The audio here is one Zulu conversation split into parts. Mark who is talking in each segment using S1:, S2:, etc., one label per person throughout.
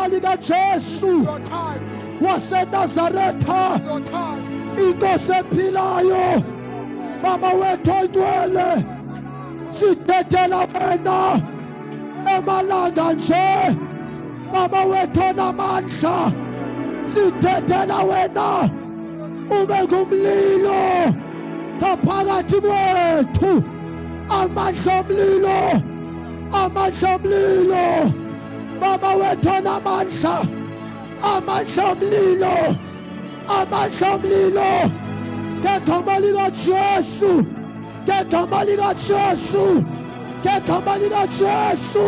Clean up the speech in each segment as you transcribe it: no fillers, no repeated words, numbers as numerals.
S1: likaJesu waseNazaretha, inkosi ephilayo, Baba wethu oyingcwele, sidedela wena emalanga nje. Baba wethu onamandla, sidedela wena ube ngumlilo ngaphakathi kwethu, amandla omlilo, amandla omlilo. Baba wethu onamandla, amandla omlilo, amandla omlilo, ngegama likaJesu, ngegama likaJesu, ngegama likaJesu,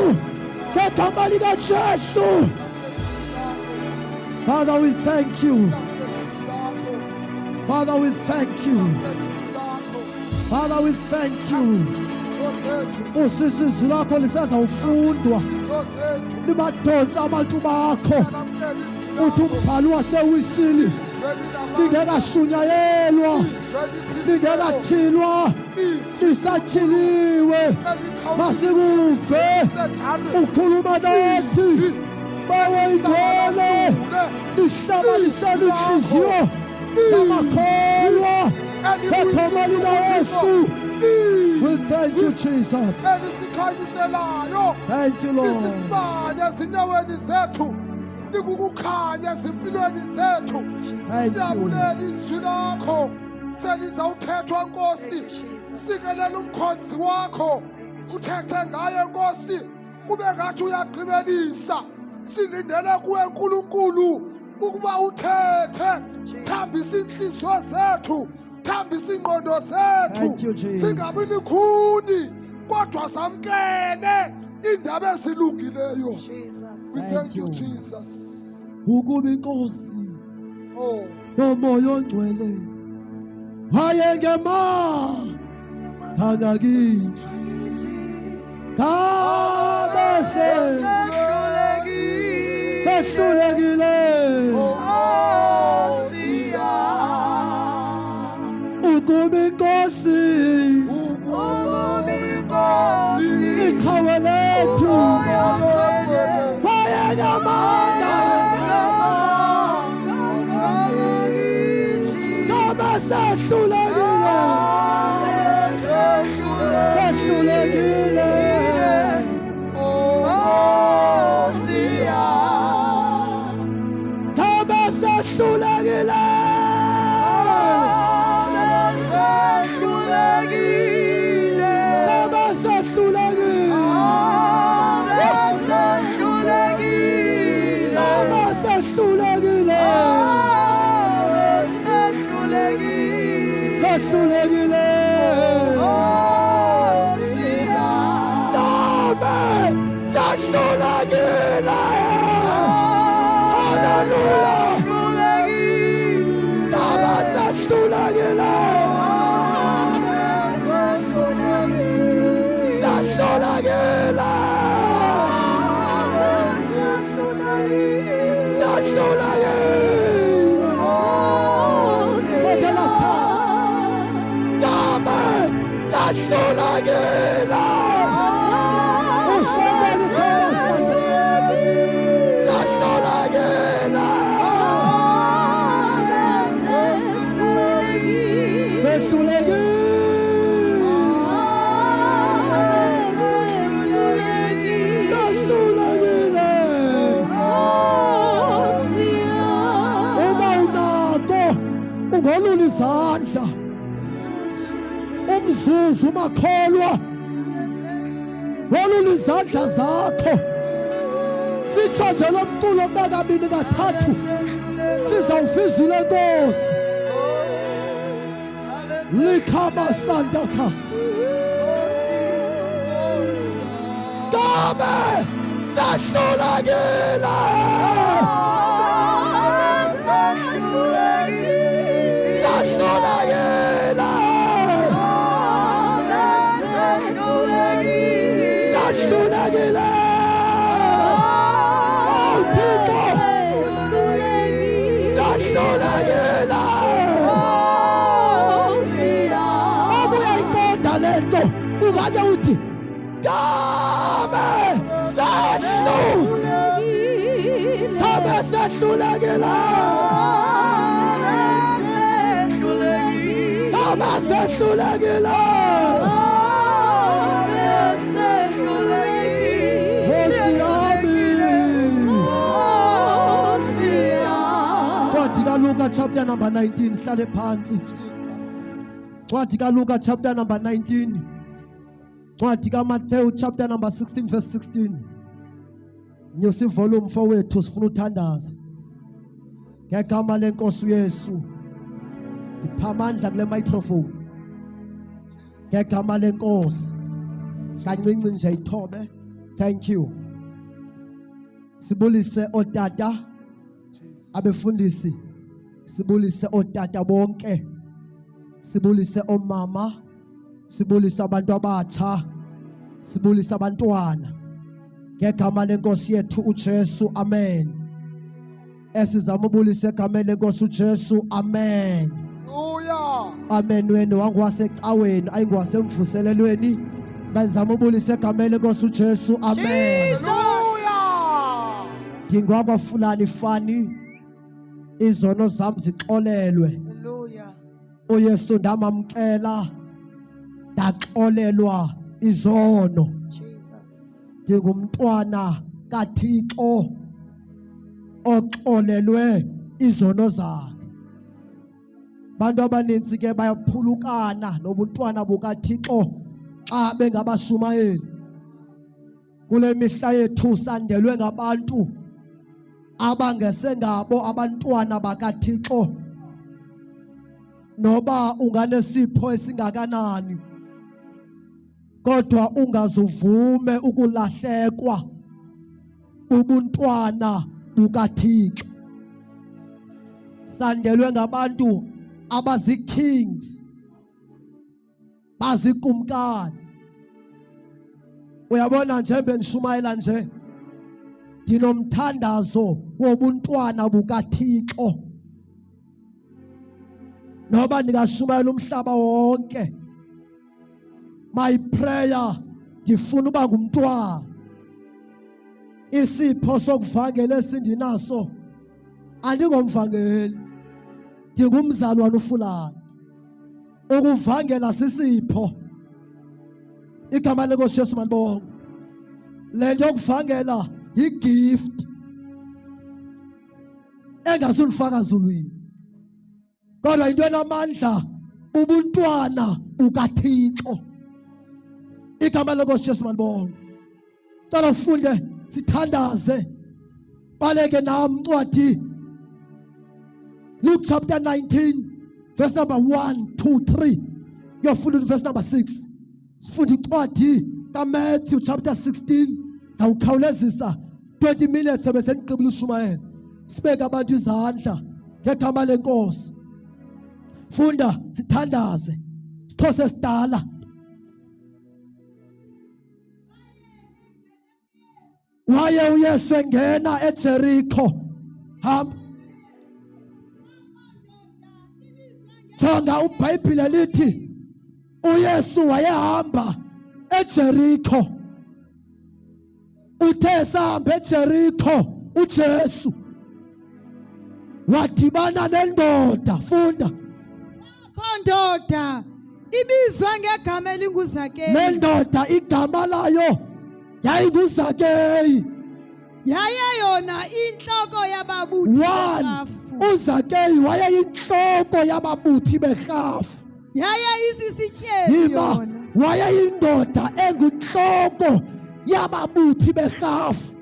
S1: ngegama likaJesu. Father, we thank you. Father, we thank you. Father, we thank you. Usisizo lakho lisazawufundwa, libadonsa abantu bakho. Uthi umbhalo wasewisili lingekashunyayelwa, lingekatshilwa, lisatshiliwe. Masikuve ukhuluma nathi, Bawo ingcwele, lihlabalisele inhliziyo zamakholwa ngegama likaYesu. We thank you, Jesus. Thank you, Lord.
S2: Isibane ezinyaweni zethu, likukukhanya ezimpilweni zethu. Siyabulela izwi lakho, selizawuthethwa Nkosi. Sikelela umkhonzi wakho, uthethe ngaye Nkosi, ube ngathi uyagqibelisa. Silindele kuwe Nkulunkulu ukuba uthethe, thambisa inhliziyo zethu, thambisa ingqondo zethu, singabi mikhuni kodwa samkele indaba ezilungileyo. We thank you, Jesus.
S1: Ukuba inkosi
S2: Oh,
S1: nomoya ongcwele wayengema ngakithi, ngabe sehlulekile. Ukuba inkosi iqhawe lethu wayengamanga ngabe sehlulekile, sehlulekile. Ngabe sehlulekile, ngolula izandla umzuzu makholwa, ngolula izandla zakho. Sitsho nje lo mculo kababini kathathu, sizawufizile Nkosi. Likhaba santaka ngabe sahlulekile, ungade uthi ngabe sahlulekile, abesehlulekile abesehlulekile Luka chapter number 19 hlale phansi Ncwadi kaLuka chapter number 19 Ncwadi kaMathewu chapter number 16 verse 16 Nyusi volume fowethu sifuna uthandaza ngegama lenkosi uYesu iphamandla kule microphone ngegama lenkosi kancinci nje ithobe thank you sibulise otata abefundisi sibulise otata bonke sibulise omama sibulise abantu abatsha sibulise abantwana ngegama lenkosi yethu uJesu amen esizama ubulise egama lenkosi uJesu amen
S2: Hallelujah
S1: amen wena wangowasecaweni ayingwasemvuselelweni bazama ubulise egama lenkosi uJesu amen
S2: Hallelujah
S1: Dingwaba fulani fani izono zami zixolelwe
S3: Hallelujah
S1: uYesu ndamamkela ndaxolelwa izono
S3: Jesus
S1: ngumntwana kaThixo oxolelwe izono zakhe bantu abaninzi ke bayaphulukana nobuntwana bukaThixo xa bengabashumayeli kule mihla yethu sandelwe ngabantu abangesengabo abantwana bakaThixo noba unganesipho esingakanani kodwa ungazuvume ukulahlekwa ubuntwana bukaThixo sandelwe ngabantu abazikings bazikumkani uyabona njengoba ngishumayela nje dinomthandazo wobuntwana bukaThixo noba nikashumayela umhlaba wonke my prayer ndifuna uba ngumntwana isipho sokuvangela esindinaso andingomvangeli ndingumzalwane ufulani ukuvangela sisipho igama lenkosi Jesu malibonke le nto yokuvangela yigift engasunifaka zulwini kodwa into enamandla ubuntwana bukaThixo igama lenkosi Jesu malibonke cela ufunde sithandaze baleke nami ncwadi Luke chapter 19 verse number 1 2 3 yofunda verse number 6 sifundi incwadi kaMatthew chapter 16 zawukhawulezisa 20 minutes bese niqibula ushumayela sibeke abantu izandla ngegama lenkosi funda sithandaze sixhose sidala waye uYesu engena eJericho hamba jonga uBhayibhile lithi uYesu wayehamba eJericho uthe sahamba eJericho uJesu wadibana nendoda funda
S3: ndoda ibizwa ngegama elinguZakeyu
S1: nendoda igama layo yayinguZakeyu
S3: yaye yona inhloko yababuthi behlafu
S1: uZakeyu wayeyinhloko yababuthi behlafu
S3: yaye isisityebi yona
S1: wayeyindoda engunhloko yababuthi behlafu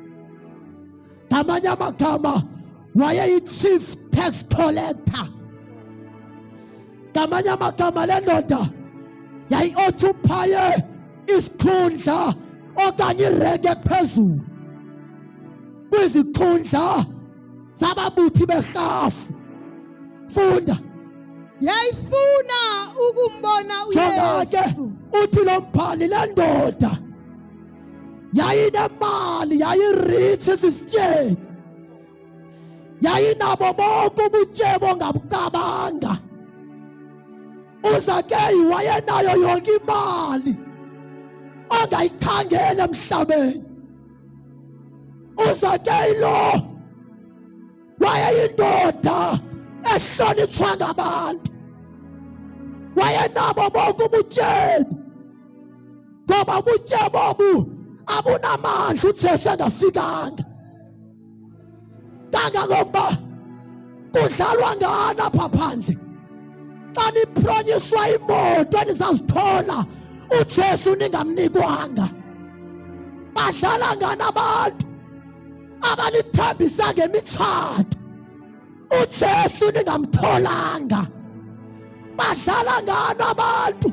S1: ngamanye amagama wayeyi-chief tax collector ngamanye amagama le ndoda yayi-occupaye isikhundla okanye irenke ephezulu kwizikhundla zababuthi behlafu funda
S3: yayifuna ukumbona uYesu
S1: uthi lo mbhali le ndoda yayinemali yayirich isityebi yayinabo bonke ubutyebo ongabucabanga uZakeyu wayenayo yonke imali ongayikhangela emhlabeni uZakeyu lo wayeyindoda ehlonitshwa ngabantu, wayenabo bonke ubutyebi, ngoba ubutyebi obu abunamandla uJesu engafikanga. Kangangokuba kudlalwa ngani apha phandle xa nipronyiswa imoto enizazithola uJesu ningamnikwanga? Badlala ngani abantu abanithembisa ngemitshato uJesu ningamtholanga? Badlala ngani abantu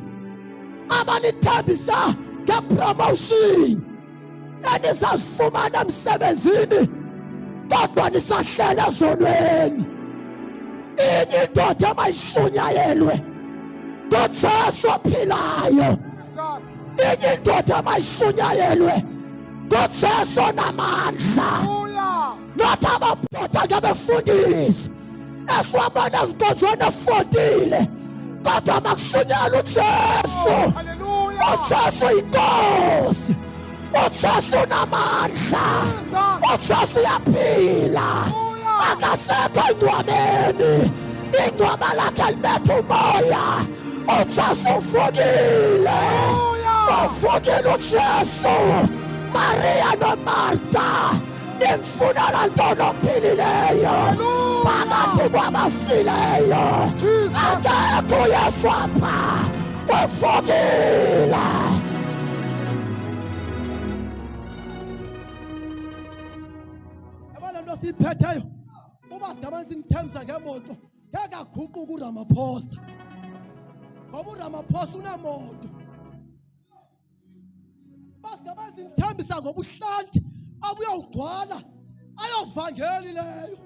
S1: abanithembisa ngepromotion enizazifumana emsebenzini kodwa nisahlele ezonweni? Inye indoda emayishunyayelwe nguJesu ophilayo.
S2: Jesus.
S1: Inye indoda emayishunyayelwe nguJesu onamandla.
S2: Hallelujah.
S1: Not amadoda ngebefundisi esiwabona ezinkonzweni efotile, kodwa makushunyelwe uJesu.
S2: Hallelujah.
S1: uJesu inkosi, uJesu unamandla, uJesu uyaphila, akasekho engcwabeni, ingcwaba lakhe libetha umoya. uJesu uvukile, uvukile uJesu. Maria noMarta nimfuna laa ntoni ophilileyo phakathi kwabafileyo. Akekho uYesu apha, uvukile. Yabona nto siyiphetheyo, uba singabantu simthembisa ngemoto ngeke aguquke uRamaphosa, ngoba uRamaphosa unemoto. Basingabantu simthembisa ngobuhlanti obuyawugcwala ayovangeli leyo,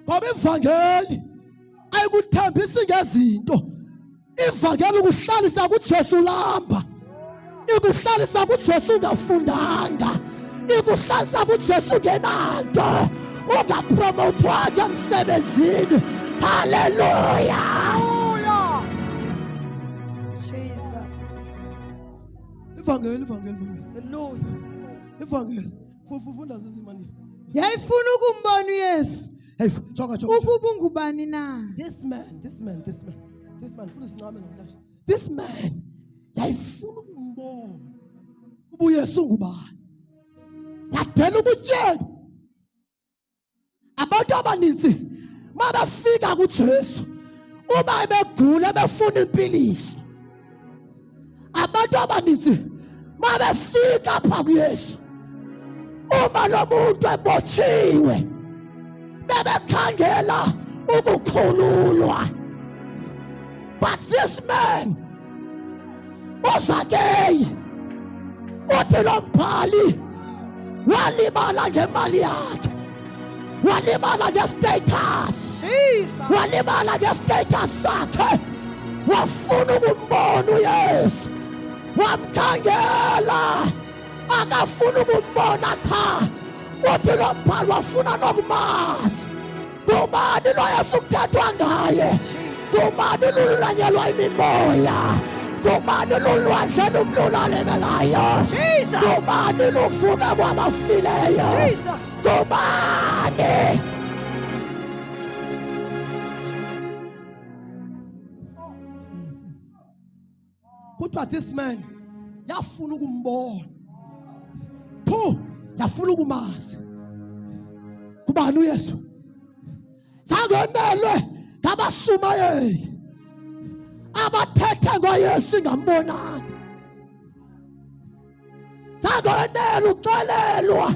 S1: ngoba ivangeli ayikuthembisi ngezinto. Ivangeli ukuhlalisa kuJesu lamba, ikuhlalisa kuJesu ungafundanga, ikuhlalisa kuJesu ngenanto, ungapromothwanga emsebenzini. Haleluya.
S3: Jesus.
S1: Ivangeli
S3: Hallelujah.
S1: ivangeli funda zizimani.
S3: Yayifuna ukumbona uYesu
S1: Hey, choka.
S3: ukuba ungubani na.
S1: This man funa isincame namhlanje. This man yayifuna ukumbona uba uYesu ngubani. Yadela ubutyebi. Abantu abaninzi mabafika kuJesu uba begula befuna impiliso. Abantu abaninzi mabefika pha kuYesu uma lo muntu ebotshiwe bebekhangela ukukhululwa. But this man uZakeyi uthi lo mbhali walibala ngemali yakhe, walibala ngestatus,
S3: Jesus.
S1: walibala ngestatus sakhe, wafuna ukumbona uYesu, wamkhangela, akafuna ukumbona cha. Uthi lo mbhali wafuna nokumazi. Ngubani lo Yesu kuthethwa ngaye? Ngubani lulanyelwa imimoya? Ngubani lulwandle lumlulalekelayo? Ngubani luvuka kwabafileyo? Ngubani? Kuthiwa this man yafuna ukumbona, yafuna ukumazi. Kubani uYesu? Sangonelwe ngabashumayeli abathethe ngoYesu ingambonanga. Sangonelwe uxelelwa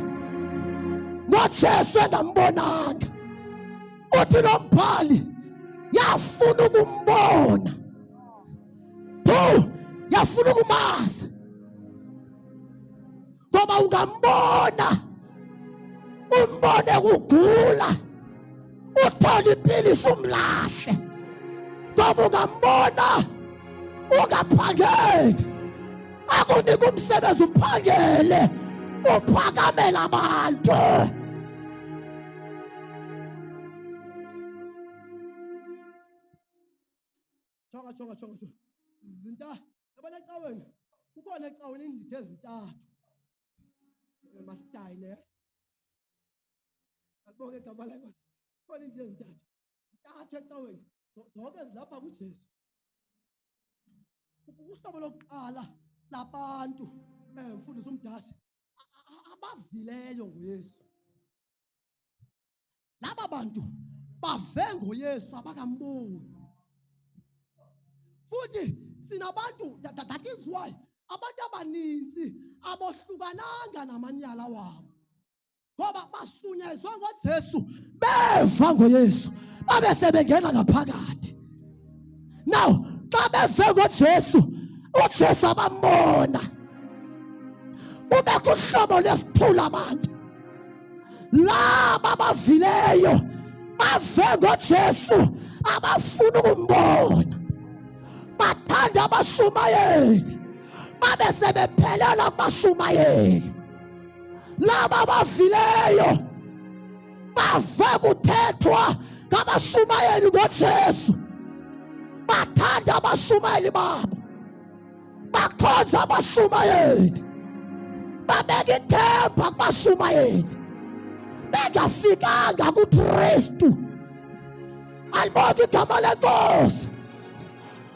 S1: ngoJesu engambonanga. Uthi lo mbhali yafuna ukumbona, yafuna ukumazi, ngoba ungambona umbone kugula uthole impiliso umlahle, ngoba ungambona ungaphangeli akunika umsebenzi uphangele uphakamela abantu. Jonga zintathu yabona ecaweni, kukhona ecaweni indithe ezintathu. Masitayi ne Abonge igama lenkosi. Khona into ezintathu. Ntathu ecaweni. Zonke zilapha kuJesu. Uhlobo lokuqala labantu mfundisi umdashi abavileyo ngoYesu. Laba bantu bave ngoYesu abakamboni. Futhi sinabantu, that is why abantu abaninzi abohlukananga namanyala wabo. Ngoba basunyezwe ngoJesu beva ngoYesu babe sebengena ngaphakathi. Now xa beve ngoJesu uJesu abambona. Ubekho uhlobo lesithula abantu. Laba abavileyo bave ngoJesu abafuna ukumbona. Bathanda abashumayeli babe sebephelela kubashumayeli. Laba abavileyo bave kuthethwa ngabashumayeli ngoJesu. Bathanda abashumayeli babo. Bakhonza abashumayeli. Babeka ithemba kubashumayeli. Bengafikanga kuKristu. Alibonge igama lenkosi.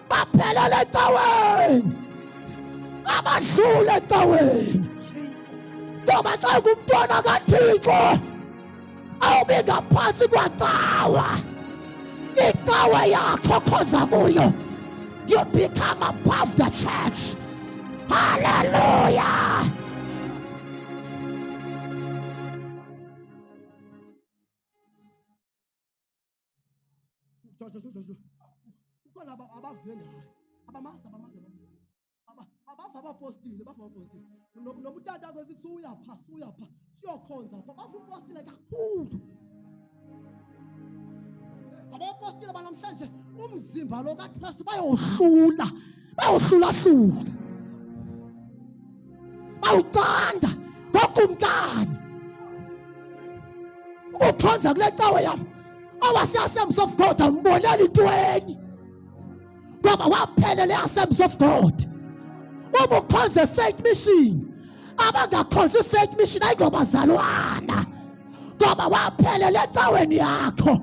S1: Baphelela ecaweni. Abadlule ecaweni. Ngoba xa ngumntwana kaThixo awubi ngaphansi kwacawa. Icawe yakho khonza kuyo. You become above the church. Hallelujah. Kukhona abave ngayo. Abamazi. Abava abapostile. Noma utata kwesithi uyapha. Siyokhonza. Bava upostile kakhulu. Abapostile banamhlanje umzimba lo kaKristu bayohlula. Awuthanda ngokumkani. Ukukhonza kule cawe yami. Awasi Assemblies of God ambonela intweni. Ngoba waphelela eAssemblies of God. Ubukhonza faith mission. Abangakhonza faith mission ayingobazalwana. Ngoba waphelela ecaweni yakho.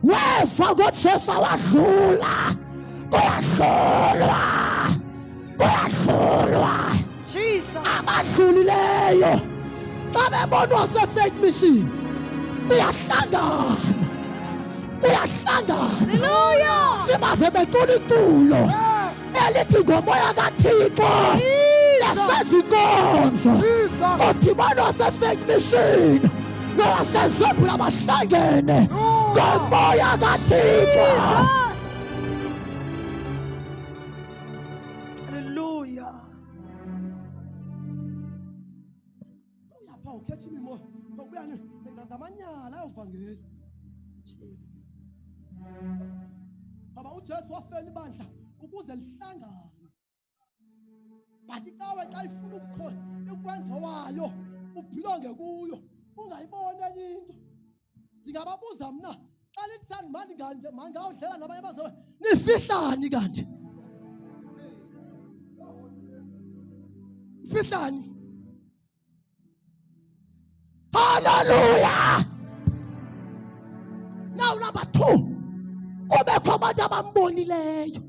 S1: Weva ngoJesu wadlula. Kuyahlulwa.
S3: Jesus.
S1: Abadlulileyo xa bebonwa se-faith mission kuyahlangana.
S3: Hallelujah.
S1: Sibave becula itulo elithi ngomoya kaThixo lesenza inkonzo. Udibano wase-faith mission nowasezebhula bahlangene ngomoya kaThixo.
S3: Hallelujah.
S1: Uyapha ukhetha imimoya ngokubuya ngamanyala ayovangeli. Ngoba uJesu wafela ibandla ukuze lihlangane. Bathi cawe xa ifuna ukukhona ukwenza wayo uphilonge kuyo ungayibona enye into. Ndingababuza mna xa lithanda mandingawudlela nabanye bazalwane nifihlani kanti? Fihlani. Hallelujah. Now number 2. Kubekho abantu abambonileyo.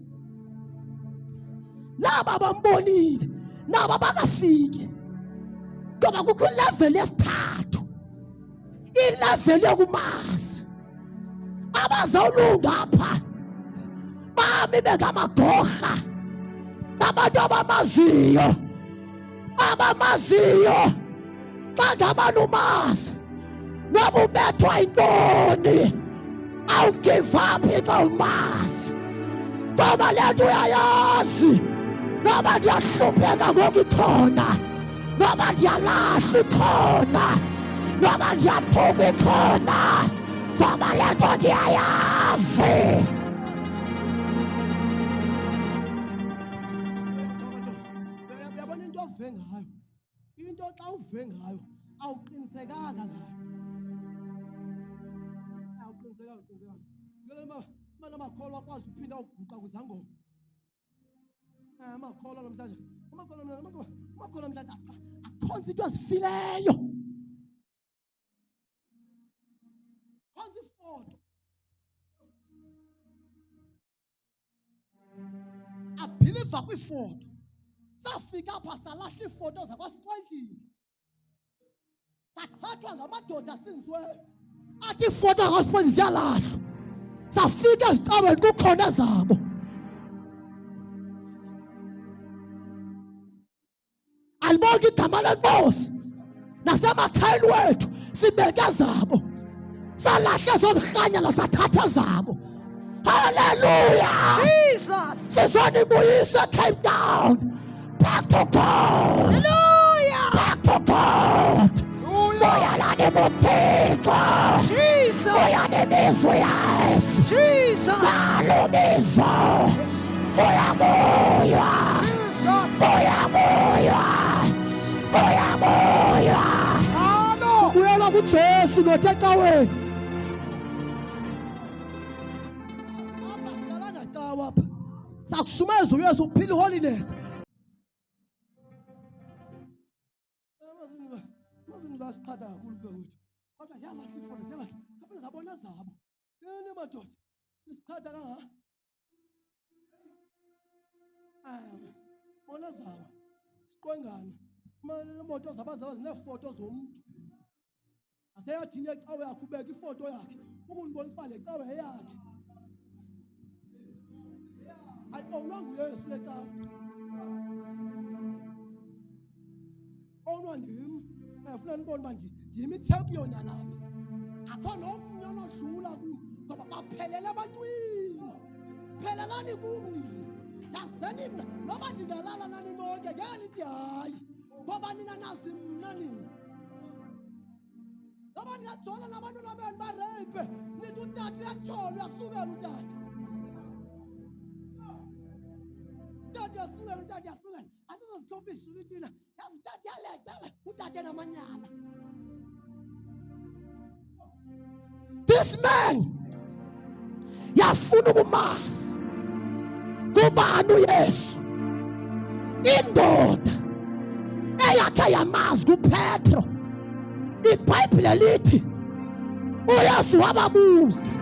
S1: Laba bambonile naba bakafiki. Ngoba kukho level yesithathu. Ilevel yokumazi. Abazawulunga apha bami bengamagorha. Abantu abamaziyo. Xa ngabani umazi noba ubethwa intoni awugive up xa umazi. Ngoba le nto uyayazi. Noba ndiyahlupheka ngoku ikhona. Noba ndiyalahla ikhona. Noba ndiyathukwa ikhona. Ngoba le nto ndiyayazi. Uyabona into ove ngayo. Into xa uve ngayo awuqinisekanga ngayo. Simana amakholwa akwazi uphinda uguqa kuzangoma. Amakholwa namhlanje. Amakholwa namhlanje akhonza into azifileyo. ifoto. Abhiliva kwifoto. Safika apha salahla ifoto zakwaSpoilting. Sakhathwa ngamadoda asinzweyo. Athi ifoto zakwaSpoilting ziyalahlwa. Safika ezicaweni kukhona zabo. Alibonke igama lenkosi. Nasemakhayeni wethu sibeke zabo. Salahla zomhlanyana sathatha zabo. Hallelujah.
S3: Jesus.
S1: Sizonibuyisa Cape Town. Back to God.
S3: Hallelujah.
S1: Back to God. Buyalani buthixo.
S3: Jesus.
S1: Buyani bizwe Yesu.
S3: Jesus.
S1: Nalo bizo. Buyabuywa. Buyabuywa. Buyabuywa. Buyela kuJesu noTecaweni. Apha siqalanga cawa apha. Sakushumeza uYesu uphila holiness. Mazinika siqhatha kakhulu mfowethu. Kodwa ziyalahla ifoto ziyalahla. Saphinde zabona zabo. Yini madoda? Isiqhatha kangaka. Bona zabo. Siqwengana. Imoto zabazaba zinefoto zomuntu. Aseyathini ecawe yakhe ubeka ifoto yakhe. Ukunibonisa uba le cawe eyakhe. Hayi owunanga uYesu le cawe. Owunwa ndim. Ufuna nibone uba ndim i-champion yalapha. Akho nomnye onodlula kum ngoba baphelele ebantwini. Phelelani kum. Yazeni mna noba ndingalala nani nonke ngeke nithi hayi. Ngoba nina nazi mna nina. Ngoba niyajona nabantwana benu bareyiphe. Nithi utata uyatyhola uyasukela utata. Utata uyasukela utata uyasukela. Asizozikhupha ishumi thina. Yazi utata uyaleqa utata namanyala. This man yafuna ukumazi. Kubani uYesu? Indoda eyakhe yamazi kuPetro. IBhayibhile lithi uYesu wababuza.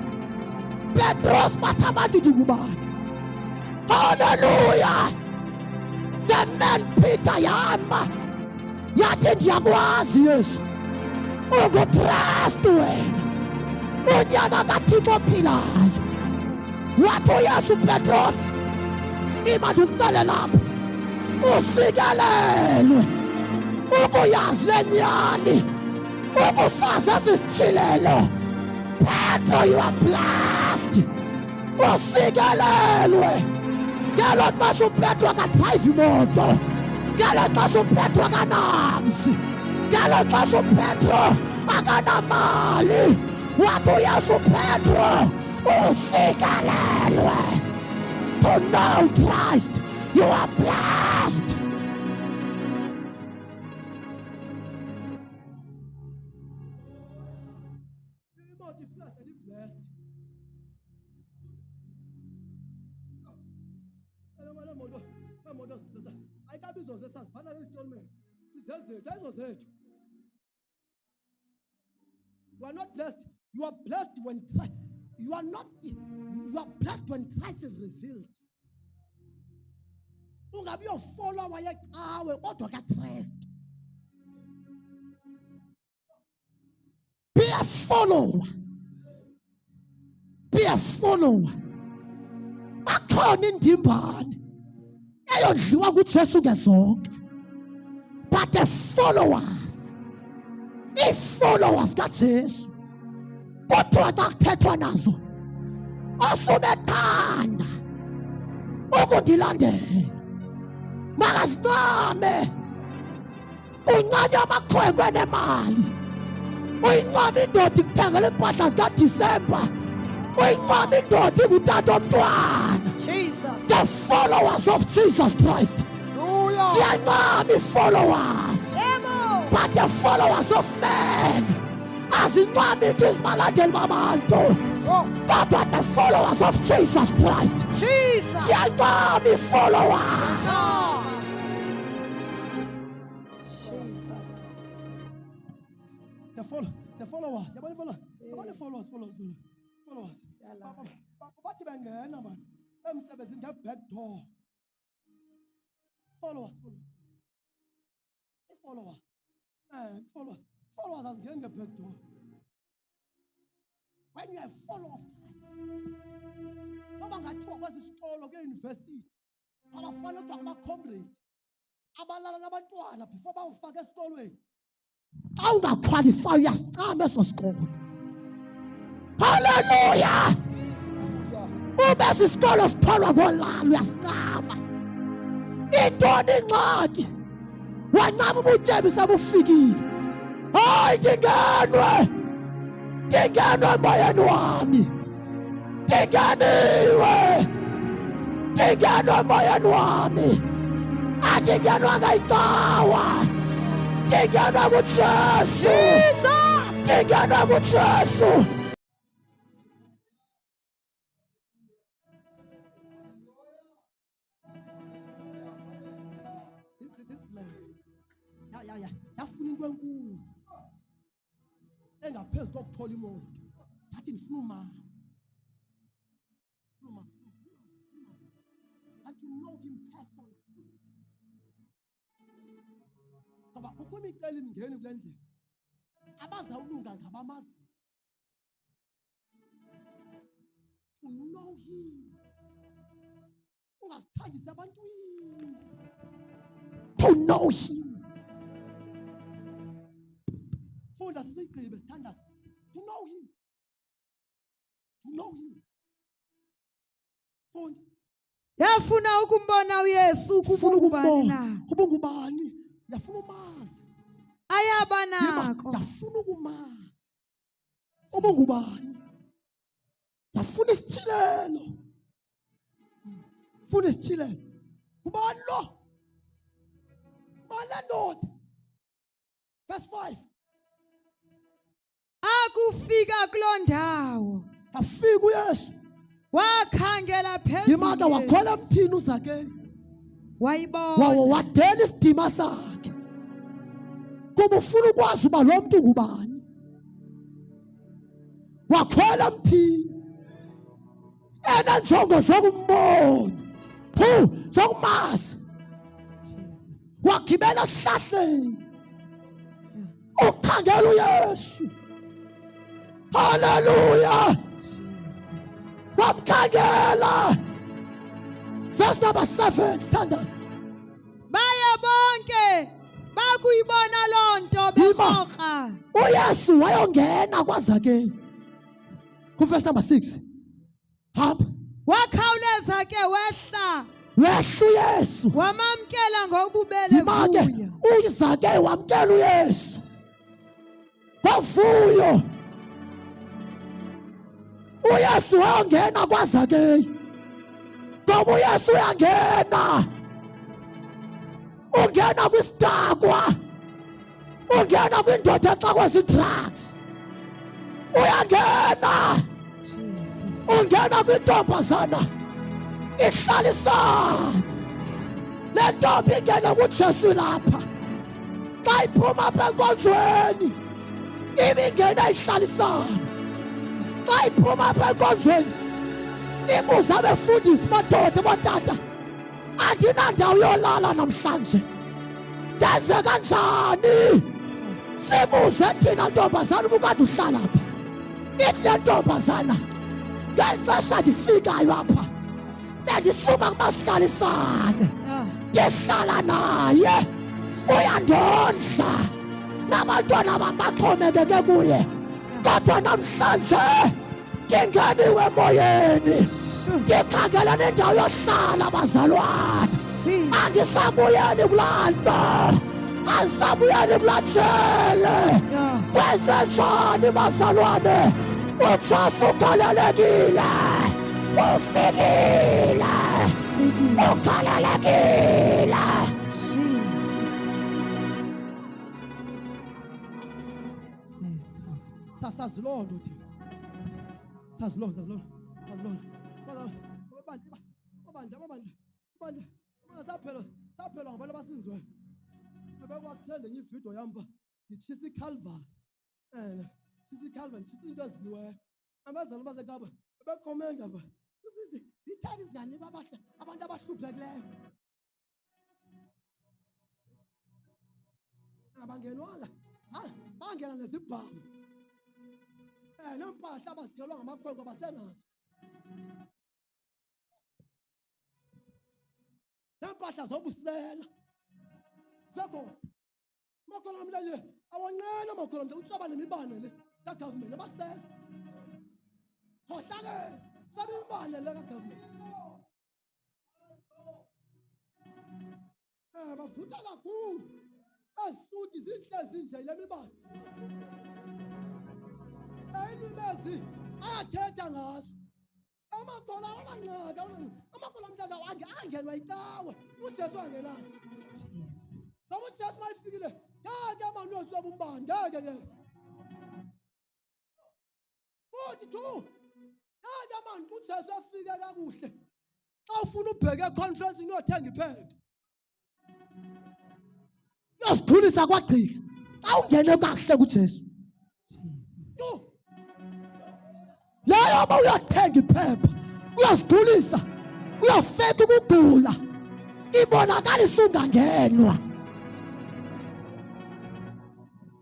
S1: Petros bathi abantu ndingubani? Hallelujah. The man Peter yama. Yathi ndiyakwazi Yesu. UnguKristu wena. Unyana kaThixo ophilayo. Wathi uYesu Petros. Ima ndikucele lapha. Usikelelwe. Ukuyazi lenyani. Ukusazi esisitshilelo. Petro, you are blessed. Usikelelwe. Ngelo xesha uPetro akadrayiva imoto. Ngelo xesha uPetro akanamzi. Ngelo xesha uPetro akanamali. Wathi uYesu Petro. Usikelelwe. To know Christ, you are blessed. You are not blessed. You are blessed when Christ. You are not. You are blessed when Christ is revealed. Ungabi ufollower yecawe kodwa kaKristu. Be a follower. Be a follower. Bakhona indimbane eyodliwa kuJesu ngezonke. But the followers. I-followers kaJesu. Kodwa xa kuthethwa nazo osubethanda ukundilandela makazicame kuncanywa amakhwenkwe nemali uyincama indoda ikuthengela iimpahla zikaDisemba uyincama indoda ingutata omntwana. The followers of Jesus Christ ziyancama i-followers but the followers of men azincami into ezibalandeli babantu kodwa the followers of Jesus Christ ziyancama i-followers. The followers, yabona followers. Followers. Bathi bengena man. Emsebenzini ngeback door. Followers. Followers azingeni ngeback door. When you are a follower of Christ, noma ngathiwa kwezi isikolo ke-university, abafana ukuthi ama-comrade, abalala nabantwana before bawufaka esikolweni. Xa ungaqualify uyasicama eso sikolo. Hallelujah! Ube sisikolo siphalwa ngolala uyasicama. Intoni ingxaki? Wancama ubutyebi sebufikile. Hayi ndingenwe emoyeni wami. Ndingenwe emoyeni wami. Andingenwa ngayicawa. Ndingenwa kuJesu. Ndingenwa kuJesu. This man. Yafuna into enkulu. Engaphezu kokuthola imoto. Yathi ndifuna umazi. And to know him personally. Ngoba kukho imiceli mngeni kule ndlela. Abazawulunga ngabamazi. To know him. Ungasithandisa abantwini. To know him. Funda siyigqibe sithandaza. To know him. Funda.
S3: Yafuna ukumbona uYesu kubungubani na.
S1: Kubungubani. Yafuna umazi.
S3: Ayaba nako.
S1: Yafuna ukumazi. Ubungubani. Yafuna isithilelo. Funa isithilelo. Kubani lo? Malandoda. Verse 5.
S3: Akufika kulondawo.
S1: Afika uYesu.
S3: Wakhangela phezulu.
S1: Imaka wakhola emthini uzake.
S3: Wayibona.
S1: Wadela isidima sakhe. Kuba ufuna ukwazi uba lo muntu ngubani. Wakhwela emthini. Enenjongo zokumbona. Zokumazi. Wagibela esihlahleni. Ukhangela uYesu. Hallelujah. Wamkhangela. Verse number 7, standards.
S3: Baya bonke bakuyibona lonto bekhoka.
S1: uYesu wayongena kwazake. Ku verse number 6. Hamba.
S3: Wakhawuleza ke wehla.
S1: Wehla uYesu.
S3: Wamamkela ngobubele vuya.
S1: Uyizake wamkela uYesu. Bavuyo. uYesu wayongena kwazake. Ngoba uYesu uyangena. Ungena kwisidakwa. Ungena kwindoda exakwezi drugs. Uyangena. Ungena kwintombazana ihlalisana. Le ntombi ingena kuJesu lapha. Xa iphuma apha enkonzweni ibingena ihlalisana. Xa iphuma apha enkonzweni ibuza abefundisi madoda matata. Andinandawo yolala namhlanje. Ndenze kanjani? Sibuze thina ntombazana ubukade uhlala apha. Ithi le ntombazana ngexesha ndifikayo apha bendisuka kumasihlalisane. Ndihlala naye. Uyandondla. Nabantwana bam baxhomekeke kuye. Kodwa namhlanje ndingeniwe emoyeni. Ndikhangela nendawo yohlala bazalwane. Andisabuyeli kulaa nto. Andisabuyeli kulaa jele. Kwenze njani bazalwane? uJesu ukhalelekile. Ufikile. Ukhalelekile. Sazi loo nto thina. Sazi loo nto. Saphela ngabantu abasinzwe. Bekwakuthele lenye ividiyo yam pha nditshisa iCalvary. Nditshisa iCalvary, nditshisa into ezibiliweyo. Abazali baseKapa bekhomenda ba. Usizi zithanda izingane babahle abantu abahluphekileyo. Abangenwanga. Bangena nesibhamu. Nempahla abazithelwa ngamakhwenkwe abasenazo. Nempahla zobusela. Sebo. Makhola mlaye awanqena makhola nje utsaba nemibane le ka government abasela. Khohlake sabe imibane le ka government. Bavutha kakhulu. Asisuthi zinhlezi nje lemibane. Ayinimezi ayathetha ngaso. Amakhola amancaka amakhola mhlanje angenwa itawe. uJesu angena.
S3: Jesus.
S1: Ngoba uJesu mayifikile ngeke amanotsi wabumbane ngeke. 42 ngeke amantu uJesu afike kakuhle. Xa ufuna ubheke econference uyothenga iphepha. Uyasikhulisa kwagqila. Xa ungene kahle kuJesu. Yo. Leyo ba uyathenga iphepha. Uyasikhulisa. Uyafeta ukugula. Ibonakalisa ungangenwa.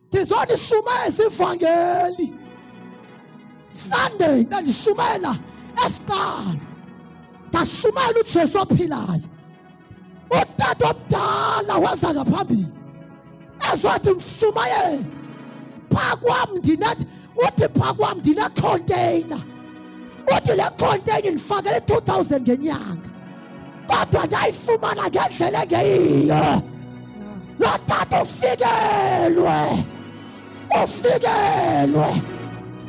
S1: Ngizona ishumayela ivangeli. Sunday ngishumela esiqala. Ngashumayela uJesu ophilayo. Utata omdala waza ngaphambili. Ezothi mshumayela. Phakwami ndinethi uthi phakwami ndine container. Uthi le container ndifakele 2000 ngenyanga. Kodwa ndayifumana ngendlela engeyiyo. Lo tata ufikelwe.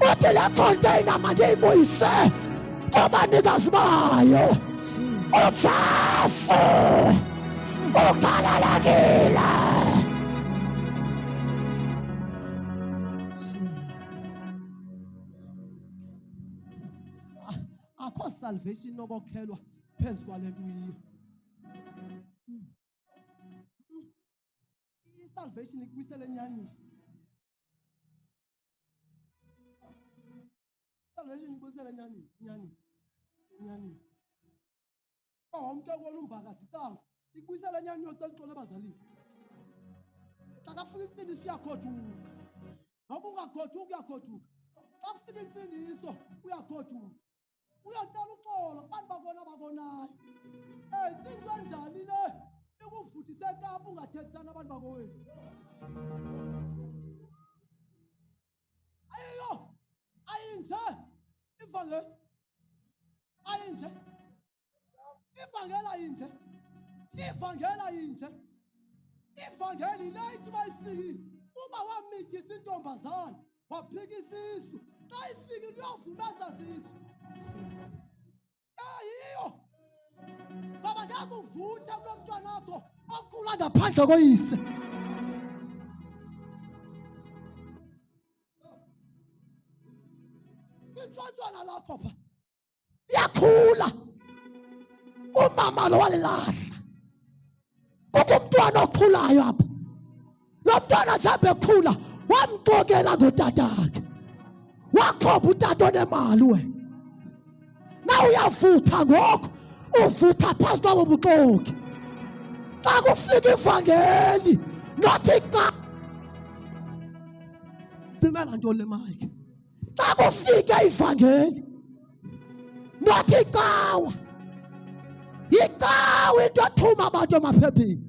S1: Uthi le container mandiyibuyise kubanikazi bayo. uJesu ukhalelekile. Akho salvation nokokhelwa phezu kwalento uyiyo. Salvation ikubuyisela enyanini. Salvation ikubuyisela enyanini. Wonke kolumbhakazi icala ikubuyisela enyanini yocela ixolo ebazalini. Xa kafika insindiso uyakhothuka. Ngoba ungakhothuka uyakhothuka. Xa kufika insindiso uyakhothuka. Uyacela uxolo kubantu bakona abakonayo. Insindiso enjani le? Ikuvuthise eKapa ungathethisana abantu bakowenu. Ayiyo ayinje ivangeli. Ayinje ivangeli ayinje. Ivangeli lethi mayifikile uba wamithisa intombazana waphika isisu. Xa ifikile uyavumeza sisu. Ayiyo ngoba ndakuvutha kulo mntwana wakho okhula ngaphandle koyise. Intshontswana lakho pha liyakhula. Umama lo walilahla. Kukho umntwana okhulayo apha. Lo mntwana njengoba ekhula wamqokela ngotatakhe. Wakhopha utata onemali wena. Na uyavutha ngoku. Uvutha phezu kwabo buxoki. Xa kufika ivangeli nothi xa cimela nto le mike. Xa kufika ivangeli nothi cawa. Icawa into ethuma abantu emaphepheni.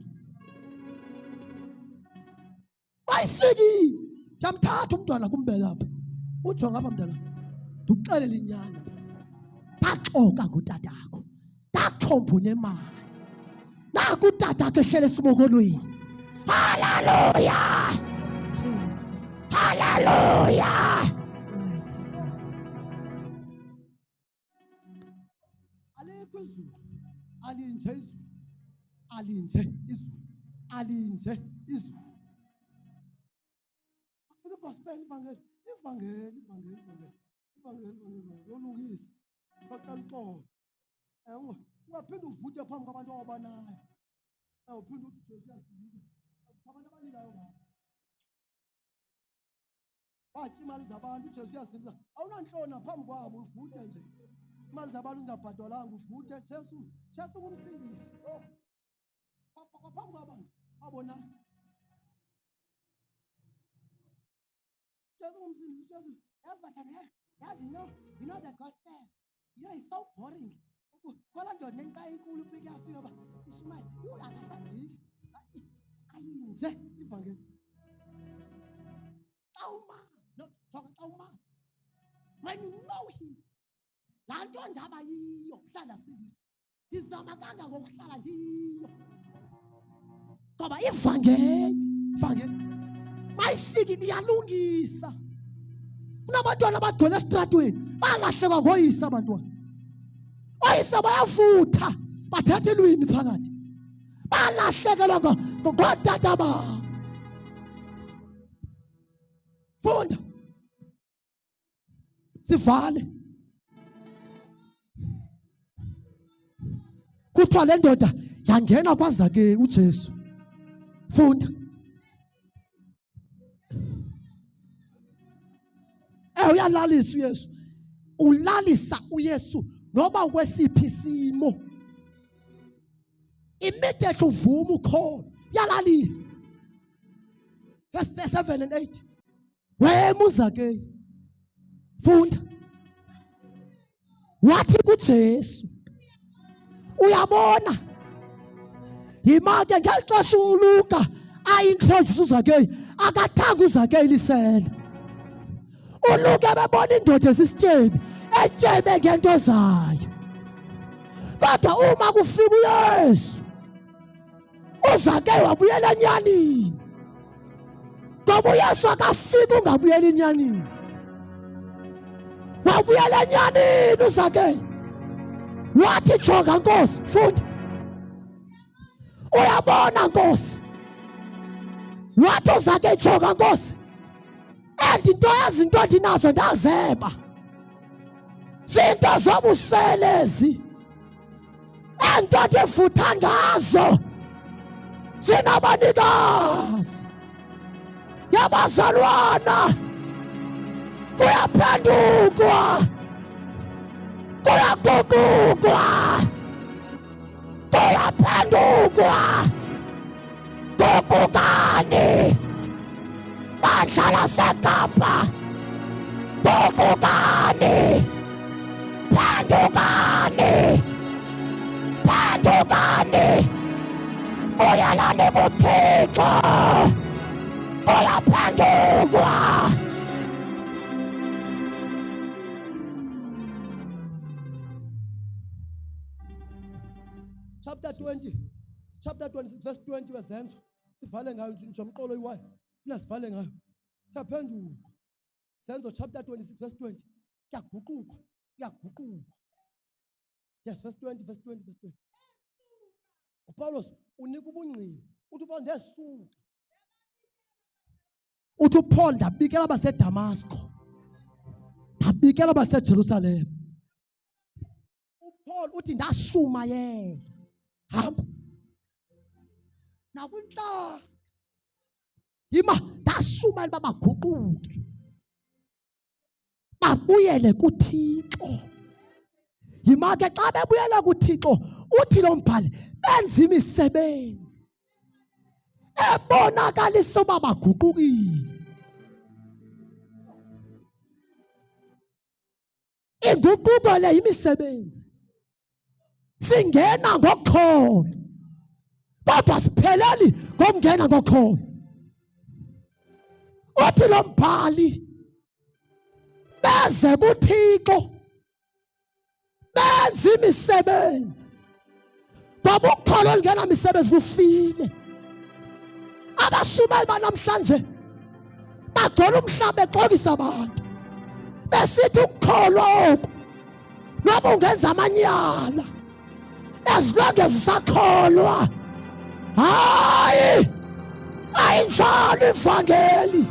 S1: Bayifikile. Yamthatha umntwana kumbeka apha. Ujonga apha mntana. Uxelela inyani. Baxoka ngotatakho. Dakhomba unemali. Naku utatakhe ehlele esimokolweni. Hallelujah.
S3: Jesus.
S1: Hallelujah.
S3: Mighty God.
S1: Alikho izulu. Alinje izulu. Alinje izulu. Akufika gospel ivangeli. Yolungisa. Bacela uxolo. Ungaphinde uvuthe phambi kwabantu ababanayo. Uphinde uthi Jesu uyasiza. Abantu abalilayo ngabo. wathi imali zabantu uJesu uyazimza awunanhloni phambi kwabo uvuthe nje imali zabantu zingabhadalanga uvuthe Jesu kumsindisi phambi kwabantu abona Jesu kumsindisi Jesu yazi bathana yazi you know the gospel it's so boring kwala ndoda nenkayi enkulu upike yafika ba Ishmael akasadiki ayinje ivangeli when you know him la nto ndaba yiyo kuhlala sindisi ndizama kangaka ngokuhlala ndiyo ngoba ivangeli mayifiki iyalungisa kunabantwana abagcwele esitratweni balahlekwa ngoyise abantwana oyise bayafutha bathatha ilwimi phakathi balahlekelwa ngotata babo funda sivale kuthiwa le ndoda yangena kwazake uJesu funda uyalalisa uYesu ulalisa uYesu noba ukwesiphi isimo immediate uvuma ukhona uyalalisa verse 7 and 8 wemuzake funda wathi kuJesu uyabona yimake ngelixesha uLuka ayintroduce uZakeyu akathanga uZakeyu lisela uLuka bebona indoda esisityebi etyebe ngento zayo kodwa uma kufika uYesu uZakeyu wabuyela enyanini ngoba uYesu akafika ungabuyela enyanini wabuyela enyanini uZakeyu wathi jonga Nkosi funda uyabona Nkosi wathi uZakeyu jonga Nkosi into yazinto ndinazo ndazeba zinto zobuselezi ento ndifutha ngazo zinabanikazi yabazalwana kuyaphendukwa kuyagugugwa kuyaphendukwa gugugani badlala seKapa gugugani phendukani buyelani kuThixo kuyaphendukwa chapter 26 verse 20 wezenzo sivale ngayo nje umqolo oyi-1 funa sivale ngayo kuyaphendukwa Zenzo chapter 26 verse 20 kuyaguquka yes verse 20 uPaulos unika ubungqina uthi uPaul ndesuka uthi uPaul ndabikela abaseDamasco ndabikela abaseJerusalem uPaul uthi ndashumayela hamba nakwinhlanga yima ndashumayela babaguquke babuyele kuThixo yima ke xa bebuyela kuThixo uthi lo mbhali benza imisebenzi ebonakalisa uba baguqukile inguquko le imisebenzi singena ngokukholwa kodwa sipheleli ngokungena ngokukholwa uthi lo mbhali beze kuThixo benza imisebenzi ngoba ukholo olungena misebenzi kufile abashumeli banamhlanje bagcwala umhlaba exokisa abantu besithi ukukholwa oku noba ungenza amanyala ezilonge zisakholwa hayi ayinjalo ivangeli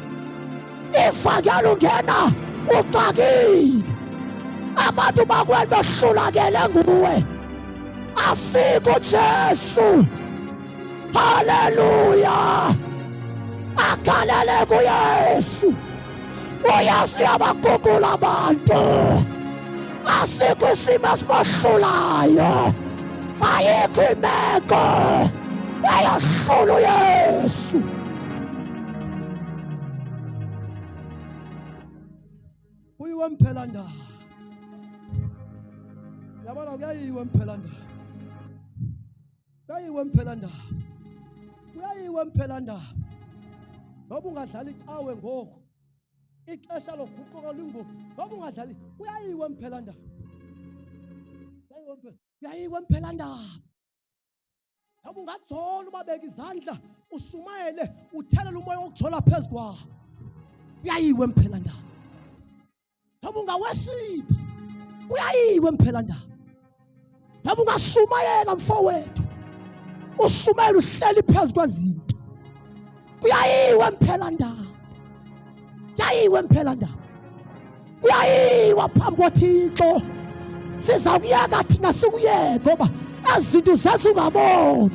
S1: ungena uxakile abantu bakwenu behlulakele nguwe afike uJesu haleluya agalele kuYesu uyazi uyabagugula abantu. Asikho isimo esibahlulayo, ayikho imeko eyahlula uYesu. Uyiwe mphelanda, yabona kuyayiwe mphelanda, kuyayiwe mphelanda, kuyayiwe mphelanda. Ngoba ungadlali cawe ngoku, ixesha loguquko lingoku. Ngoba ungadlali, kuyayiwe mphelanda, kuyayiwe mphelanda. Ngoba ungajola ubabeka izandla, ushumayele, uthelele umoya wokujola phezu kwabo. Kuyayiwe mphelanda. Ngoba ungaweshipha, kuyayiwe mphelanda. Ngoba ungashumayela mfowethu, ushumayele uhleli phezu kwezinto. Kuyayiwe mphelanda, kuyayiwe mphelanda, kuyayiwa phambi koThixo. Sizawuyeka thina sikuyeke ngoba ezinto zenza ungaboni,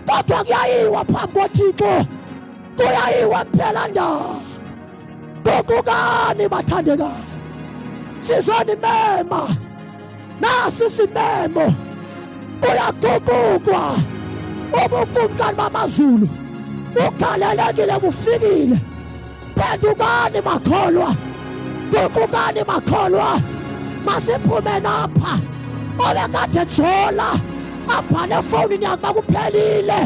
S1: kodwa kuyayiwa phambi koThixo. Kuyayiwa mphelanda. Gugukani bathandekayo, sizonimema, nasi simemo. Kuyagugukwa ubukumkani bamazulu, ugalelekile bufikile. Phendukani makholwa, gugukani makholwa. Masiphume napha. Obekade jola abhale efowunini yakhe bakuphelile,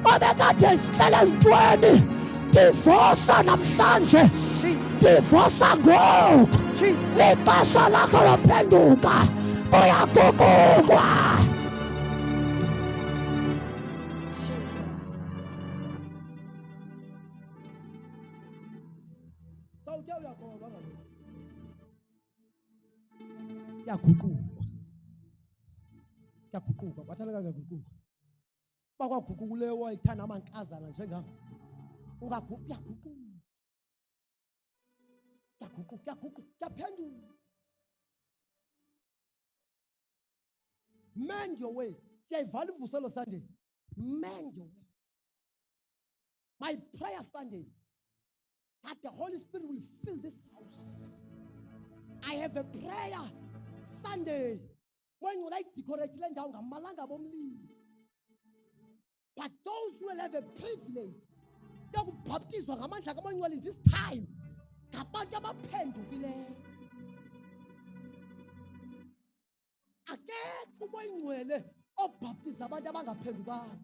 S1: obekade sihlele ezintweni, divosa namhlanje, divosa ngoku. Lixesha lakho lophenduka, uyagugukwa. Sawuthe uyakholwa kaloku, kuyaguquka, kuyaguquka, bathandeka, kuyaguquka. Bakwaguquka kule wayithanda amankazana njengam, ungaguquka, kuyaguquka, kuyaguquka, kuyaguquka, kuyaphenduka. Mend your ways. Siyayivala ivuselo Sunday. Mend your ways. My prayer Sunday, that the Holy Spirit will fill this house. I have a prayer Sunday when you like decorate land down ngamalanga bomlilo. But those who will have a privilege yokubhaptizwa ngamandla kaManyuwali in this time, ngabantu abaphendukileyo. Akekho umoya ingcwele obhaptiza abantu abangaphendukanga.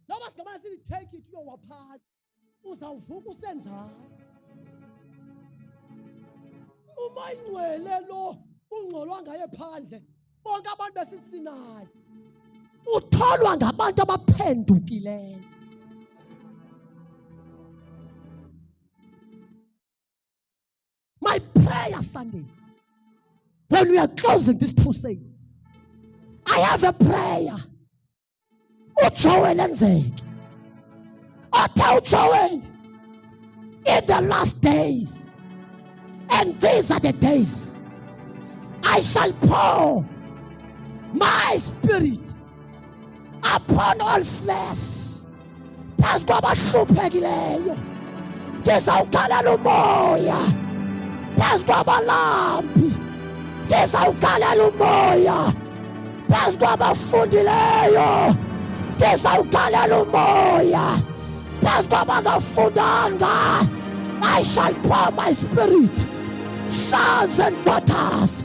S1: Noba singamane sithi take it uyowaphatha, uzawuvuka usenjalo. Umoya ingcwele lo ungcolwa ngaye phandle, bonke abantu besisinayo, utholwa ngabantu abaphendukileyo. My prayer Sunday, when we are closing this crusade, I have a prayer. uJoel enzeke, othe uJoel, in the last days, and these are the days, I shall pour my spirit upon all flesh. Phezu kwabahluphekileyo ndizawugalela umoya, phezu kwabalambi ndizawugalela umoya, phezu kwabafundileyo ndizawugalela umoya, phezu kwabangafundanga I shall pour my spirit. Sons and daughters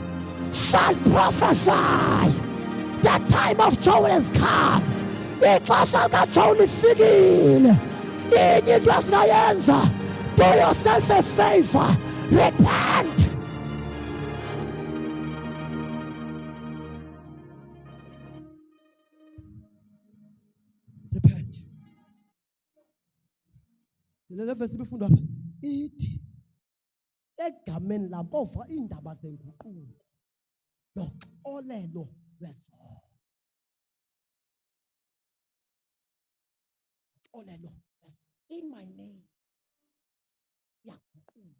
S1: shall prophesy. The time of Joel has come. Ixesha likaJoel lifikile. Inye into esingayenza, do yourself a favor, repent. Repent. Le verse ibifundwa apha ithi egameni lampova indaba zenguquko noxolelo lwezono. Xolelo in my name yaguquka.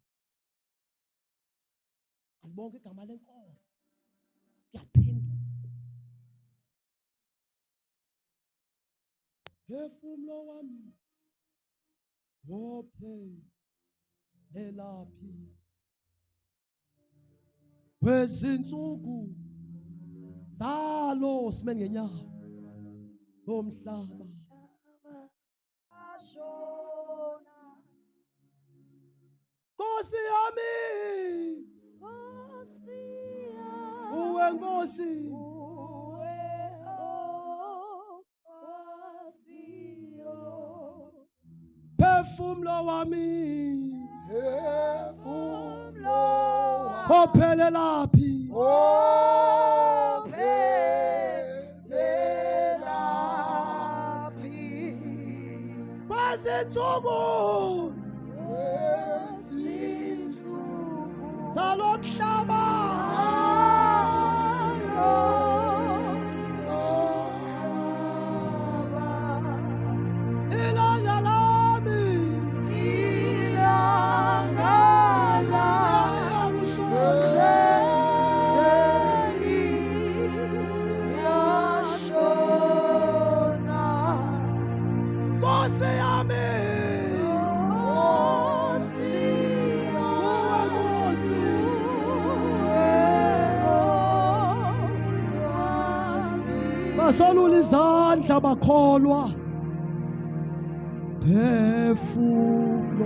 S1: Alibonke igama lenkosi yaphenduka. Phefumlo wami Wophelelaphi wezinsuku zalo sime ngenyawo lomhlaba Nkosi yami uwe Nkosi phefumlo wami ophelelaphi kwezinsuku zalo mhlaba ilanga lami Nkosi yami basolula izandla bakholwa phefumlo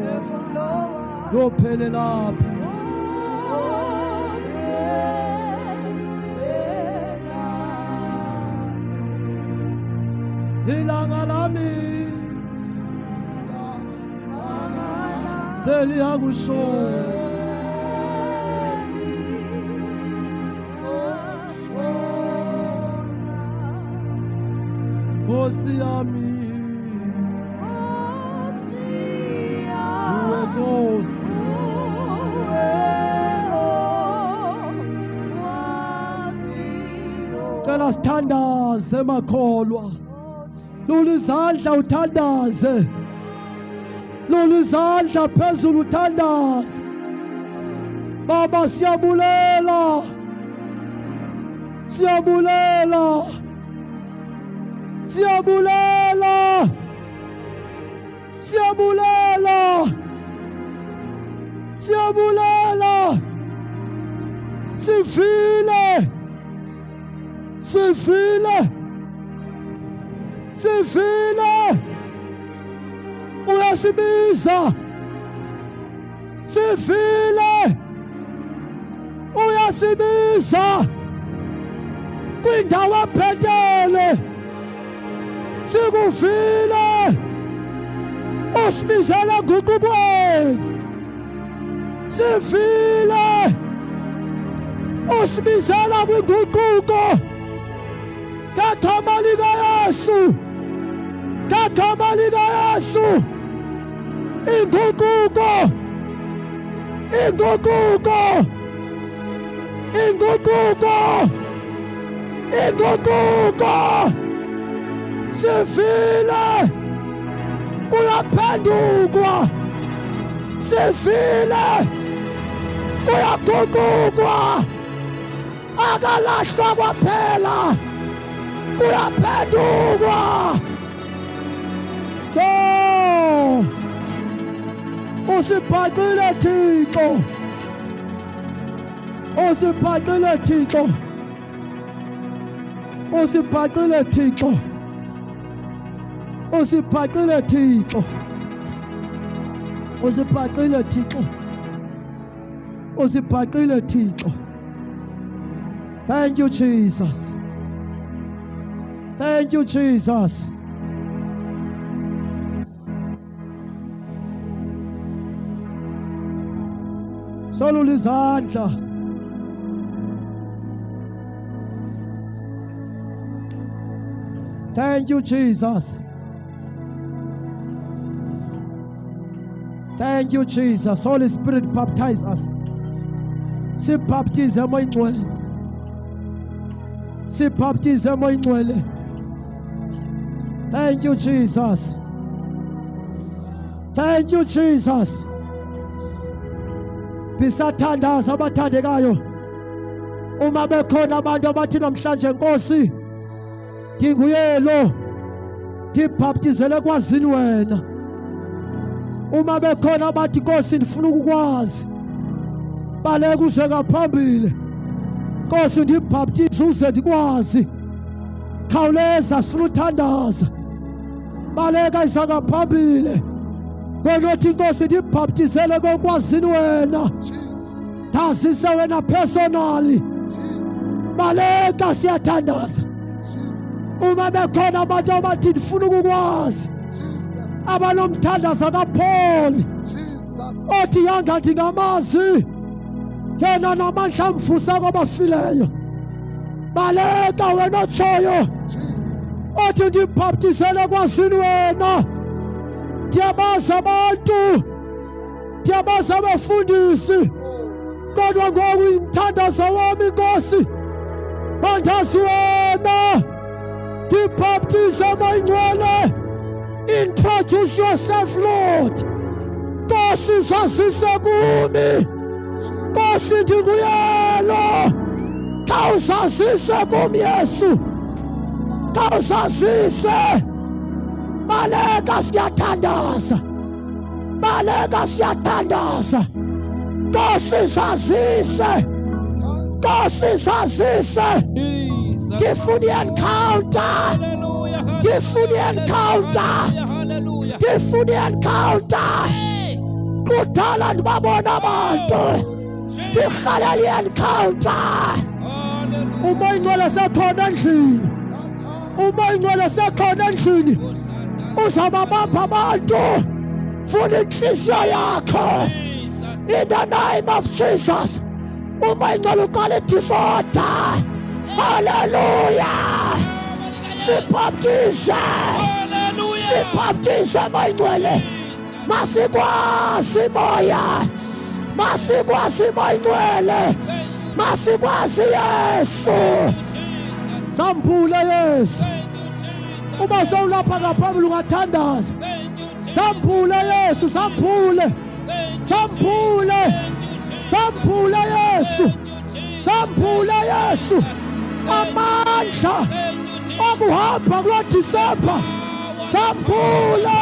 S1: yophelelaphi ilanga lami seliyakushona Nkosi yami uwe Nkosi cela sithandaze makholwa lula izandla uthandaze lula izandla phezulu uthandaze Baba siyabulela siyabulela siyabulela siyabulela siyabulela sifile sifile sifile uyasibiza sifile uyasibiza kwindawo ephethele sikufile usibizela nguqukweni sifile usibizela kwinguquko ngegama likaYesu ngegama likaYesu inguquko inguquko inguquko inguquko sifile kuyaphendukwa sifile kuyaguqukwa akalahlwa kwaphela kuyaphendukwa so usibhaqile Thixo usibhaqile Thixo usibhaqile Thixo usibhaqile Thixo usibhaqile Thixo usibhaqile Thixo Thank you Jesus Thank you Jesus solula izandla Thank you Jesus Thank you, Jesus. Holy Spirit, baptize us. Si baptize mo ingcwele. Si baptize mo ingcwele. Thank you, Jesus. Thank you, Jesus. Bisathandaza abathandekayo. Uma bekhona abantu abathi namhlanje Nkosi, nginguyelo. Ngibaptizele kwazini wena. uma bekhona abathi Nkosi ndifuna ukukwazi baleka uze ngaphambili Nkosi ndibhaptize uze ndikwazi khawuleza sifuna uthandaza baleka iza ngaphambili wena othi Nkosi ndibhaptizele kokwazini wena thazise wena personally baleka siyathandaza uma bekhona abantu abathi ndifuna ukukwazi abanomthandaza kaPaul othi yanga ndingamazi yena namandla mvusa kwabafileyo baleka wena otshoyo othi ndibhaptizele kwazini wena ndiyabazi abantu ndiyabazi abafundisi kodwa ngoku umthandazo wami Nkosi bandazi wena ndibhaptize moyingcwele introduce yourself Lord Nkosi sasise kumi Nkosi ndinguyelo khawusasise kumi Yesu khawusasise baleka siyathandaza baleka siyathandaza Nkosi sasise Nkosi sasise ndifuna encounter ndifuna encounter ndifuna encounter kudala ndibabona abantu ndirhalela encounter umoyingcwele sekhona endlini umoyingcwele sekhona endlini uzababamba abantu funa inhliziyo yakho in the name of Jesus umoyingcwele uqala disorder hallelujah sibhaptize sibhaptize moyingcwele masikwazi moya masikwazi moyingcwele masikwazi Yesu samphule Yesu uma sewulapha ngaphambili ungathandaza samphule Yesu samphule samphule samphule Yesu samphule Yesu amandla okuhamba kulo December samphule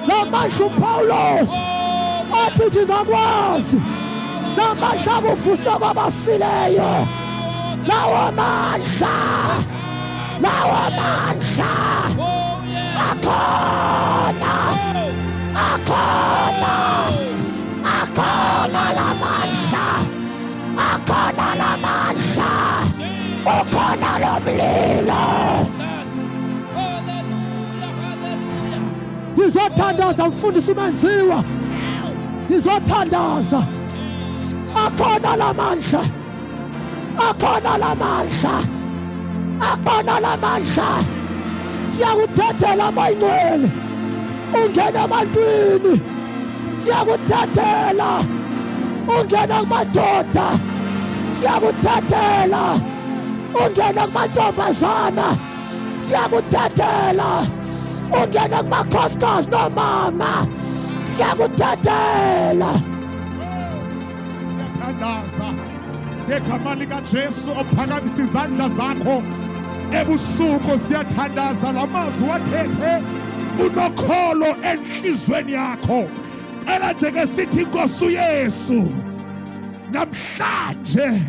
S1: namandla uPaulos athi ndingakwazi namandla akuvusa kwabafileyo lawo mandla akhona la mandla akhona la mandla ukhona lo mlilo ngizothandaza mfundisi umenziwa ngizothandaza akhona la mandla akhona la mandla akhona la mandla siyakuthathela moyingcwele ungena ebantwini siyakuthathela ungena kumadoda siyakuthathela ungena kumantombazana siyakuthathela ungena kumakhosikazi nomama siyakuthathela
S4: siyathandaza ngegama likaJesu ophakamisa izandla zakho ebusuku siyathandaza lamazwi wathethe unokholo enhlizweni yakho cela nje ke sithi Nkosi uYesu namhlanje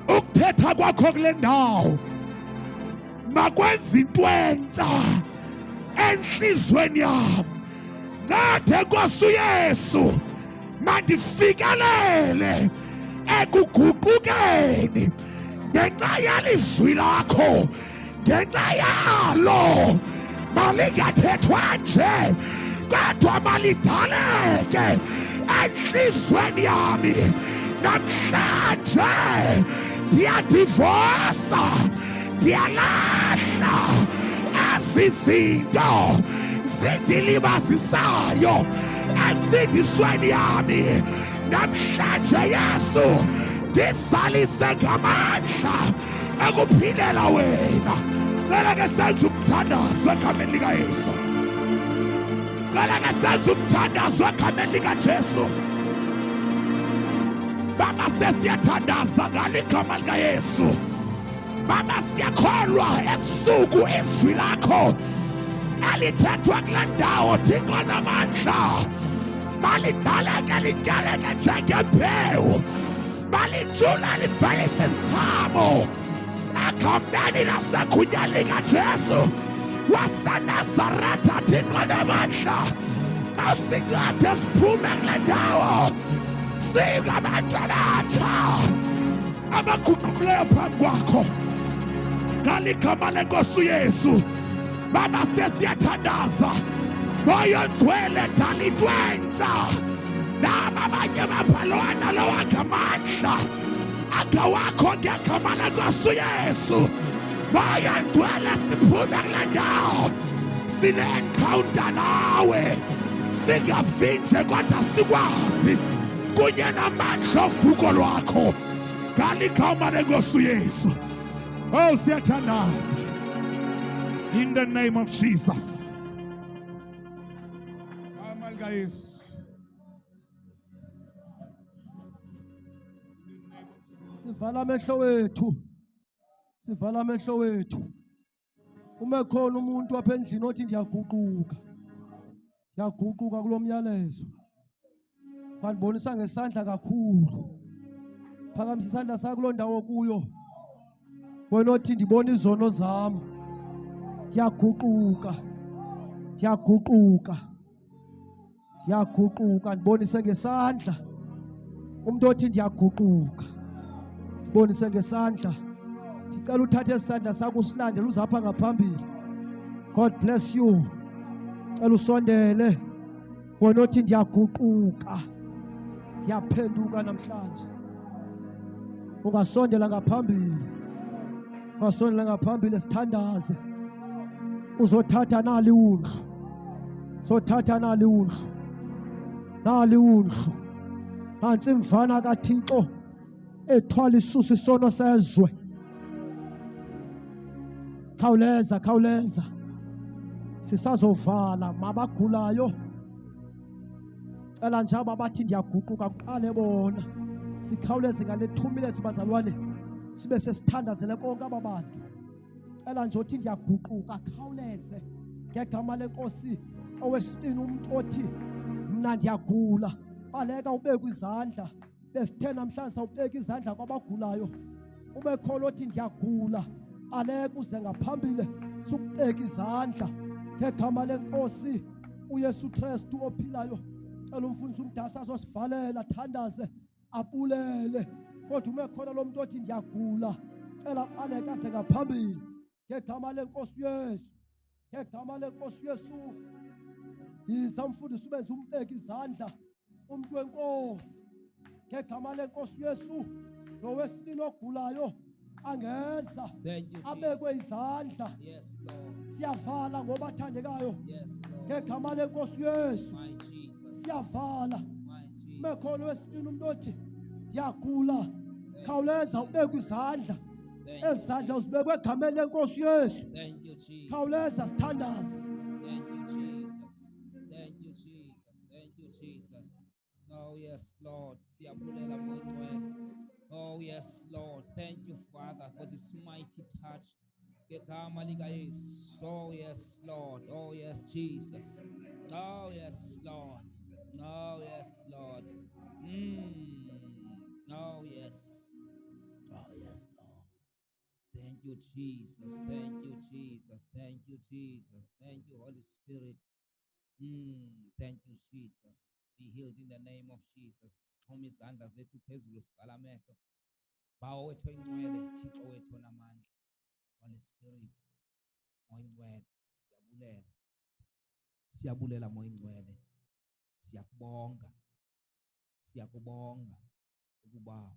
S4: ukuthetha kwakho kule ndawo makwenza into entsha enhlizweni yami ngade Nkosi uYesu mandifikelele ekuguqukeni ngenxa yalizwi lakho ngenxa yalo malingathethwa nje kodwa malidaleke enhlizweni yami namhlanje ndiyadivosa ndiyalahla ezizinto zindilibazisayo ensindisweni yami namhlanje Yesu ndizalise ngamandla ekuphilela wena cela ke senze umthandazo egameni likaYesu cela ke senze umthandazo egameni likaJesu Baba sesiyathandaza ngaligama likaYesu Baba siyakholwa ebusuku izwi lakho malithethwa kule ndawo Thixo namandla, malidaleke lityaleke njengembewu, malijula livelise isiqhamo ekhondeni nasekhunyeni likaJesu waseNazaretha. Thixo namandla, asincede siphume kule ndawo singabantu abatsha abaguqukileyo phambi kwakho ngaligama lenkosi uYesu. Baba, sesiyathandaza moya ngcwele dala into entsha naba abanye baphalwana lowakhe amandla akha wakho ngegama lenkosi uYesu. Moya ngcwele siphume kule ndawo sine-encounter nawe, singavinje kodwa sikwazi kunye namandla ovuko lwakho ngaligama lenkosi uYesu. Oh, siyathandaza in the name of Jesus. Amali kaYesu.
S1: Sivala amehlo wethu, sivala amehlo wethu. Uma khona umuntu apha endlini othi ndiyaguquka, ndiyaguquka kulo myalezo, bandibonisa ngesandla kakhulu. Phakamisa isandla sakho kuloo ndawo kuyo, wena othi ndibona izono zam, ndiyaguquka, ndiyaguquka, ndiyaguquka. Ndibonise ngesandla umuntu othi ndiyaguquka, ndibonise ngesandla. Ndicela uthathe isandla sakho usilandele uzapha ngaphambili. God bless you. Cela usondele wena othi ndiyaguquka, ndiyaphenduka namhlanje. Ungasondela ngaphambili, ungasondela ngaphambili, sithandaze. Uzothatha nali undlu, uzothatha nali undlu, nali undlu. Nansi imvana kaThixo ethwala isusa isono sezwe. Khawuleza, khawuleza, sisazovala mabagulayo. Cela njalo bathi ndiyaguquka kuqale bona. Sikhawuleze ngale 2 minutes bazalwane, sibe sesithandazele bonke aba bantu. Cela nje othi ndiyaguquka khawuleze ngegama lenkosi. Owesibini umuntu othi mina ndiyagula, baleka ubeke izandla. Besithe namhlanje sawubeka izandla kwabagulayo. Ube khona othi ndiyagula, baleka uze ngaphambili subeka izandla ngegama lenkosi uYesu Kristu ophilayo. Cela umfundisi umdala azosivalela, thandaze, abulele. Kodwa ume khona lo muntu othi ndiyagula, cela baleka aze ngaphambili ngegama lenkosi uYesu, ngegama lenkosi uYesu. Yiza mfundisi ubenze umbeka izandla umuntu wenkosi ngegama lenkosi uYesu. Nowesibini ogulayo angeza abekwe izandla.
S5: Yes, Lord.
S1: Siyavala ngoba athandekayo
S5: Yes, Lord.
S1: ngegama lenkosi uYesu.
S5: My Jesus.
S1: Siyavala.
S5: My Jesus.
S1: Mekhona wesibini umuntu othi ndiyagula, khawuleza ubekwe izandla. Ezandla uzibekwe egameni lenkosi uYesu.
S5: Thank you, Jesus.
S1: Khawuleza sithandaze.
S5: Thank you, Jesus. Thank you, Jesus. Thank you, Jesus. Oh, yes, Lord. Siyabulela moyingcwele. Oh, yes, Lord. Thank you, Father, for this mighty touch. Ngegama likaYesu. Oh, yes, Lord. Oh, yes, Jesus. Oh, yes, Lord. Oh, yes, Lord. Oh, yes. Oh, yes, Lord. Thank you, Jesus. Thank you, Jesus. Thank you, Jesus. Thank you, Holy Spirit. Thank you, Jesus. Be healed in the name of Jesus. Xhoma izandla zethu phezulu, sivala amehlo. Bawo wethu oyingcwele, Thixo wethu onamandla. Holy Spirit, moyingcwele, siyabulela. Siyabulela moyingcwele. Siyakubonga. Siyakubonga ukuba